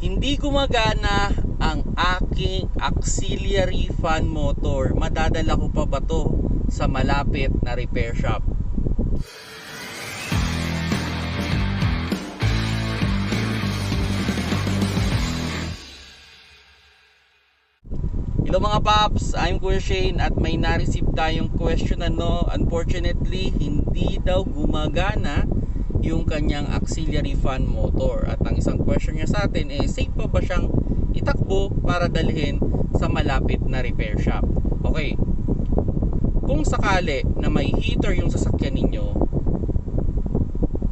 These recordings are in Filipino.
Hindi gumagana ang aking auxiliary fan motor. Madadala ko pa ba to sa malapit na repair shop? Hello mga paps, I'm Kuya Shane at may na-receive tayong question unfortunately, hindi daw gumagana yung kanyang auxiliary fan motor. At ang isang question niya sa atin safe pa ba siyang itakbo para dalhin sa malapit na repair shop? Okay, kung sakali na may heater yung sasakyan ninyo,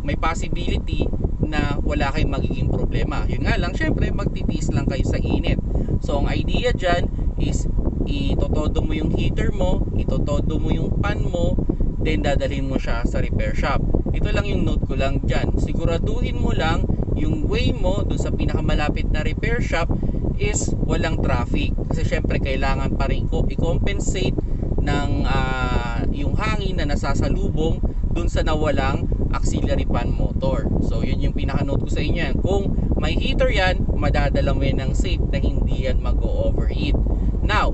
may possibility na wala kayong magiging problema. Yun nga lang, syempre magtitiis lang kayo sa init. So ang idea dyan is itotodo mo yung heater mo, itotodo mo yung fan mo, then dadalhin mo siya sa repair shop. Ito lang yung note ko lang dyan. Siguraduhin mo lang yung way mo dun sa pinakamalapit na repair shop is walang traffic. Kasi syempre kailangan pa rin i-compensate ng yung hangin na nasasalubong dun sa nawalang auxiliary fan motor. So yun yung pinaka-note ko sa inyo yan. Kung may heater yan, madadala mo yan ng safe na hindi yan mag-overheat. Now,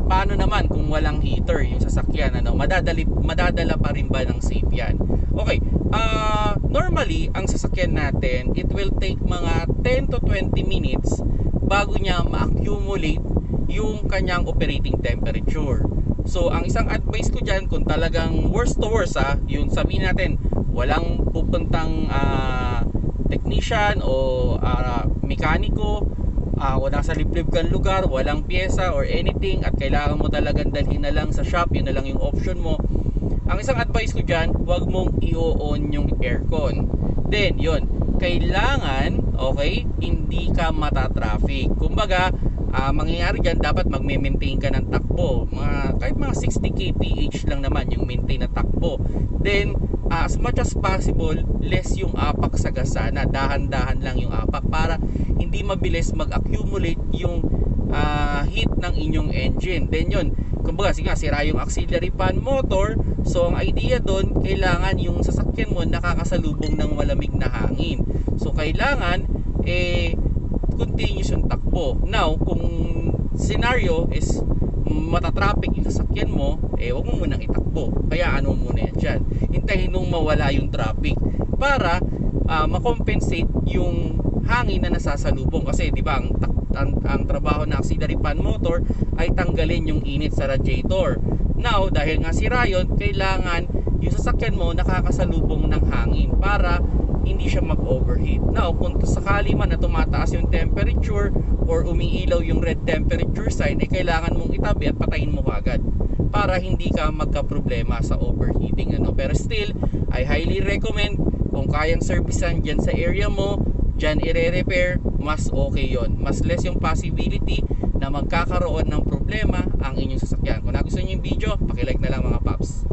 paano naman kung walang heater yung sasakyan? Madadala pa rin ba ng safe yan? Okay, normally, ang sasakyan natin, it will take mga 10 to 20 minutes bago niya ma-accumulate yung kanyang operating temperature. So, ang isang advice ko dyan, kung talagang worst to worst, yung sabihin natin, walang pupuntang technician o mekaniko, o nasa liblib kang lugar, walang pyesa or anything, at kailangan mo talagang dalhin na lang sa shop, yun na lang yung option mo. Ang isang advice ko dyan, huwag mong i-on yung aircon. Then, yun, kailangan, okay, hindi ka matatraffic. Kumbaga, mangyayari dyan, dapat magme-maintain ka ng takbo. Kahit mga 60 kph lang naman yung maintain na takbo. Then, as much as possible, less yung apak sa gasana. Dahan-dahan lang yung apak para hindi mabilis mag-accumulate yung heat ng inyong engine. Then yun, kumbaga sige nga, sira yung auxiliary fan motor. So ang idea doon, kailangan yung sasakyan mo nakakasalubong ng malamig na hangin. So kailangan continuous yung takbo. Now, kung scenario is matatraffic yung sasakyan mo, wag mo munang itakbo. Kaya ano muna yan dyan. Hintayin nung mawala yung traffic para makompensate yung hangin na nasasalubong. Kasi di ba ang trabaho ng auxiliary fan motor ay tanggalin yung init sa radiator. Now, dahil nga sira yun, kailangan yung sasakyan mo nakakasalubong ng hangin para hindi siya mag-overheat. Now, kung sakali man na tumataas yung temperature or umiilaw yung red temperature sign, kailangan mong itabi at patayin mo agad para hindi ka magka-problema sa overheating. Pero still, I highly recommend kung kayang servicean dyan sa area mo, dyan i-repair, mas okay yon. Mas less yung possibility na magkakaroon ng problema ang inyong sasakyan. Kung nagustuhan nyo yung video, pakilike na lang mga paps.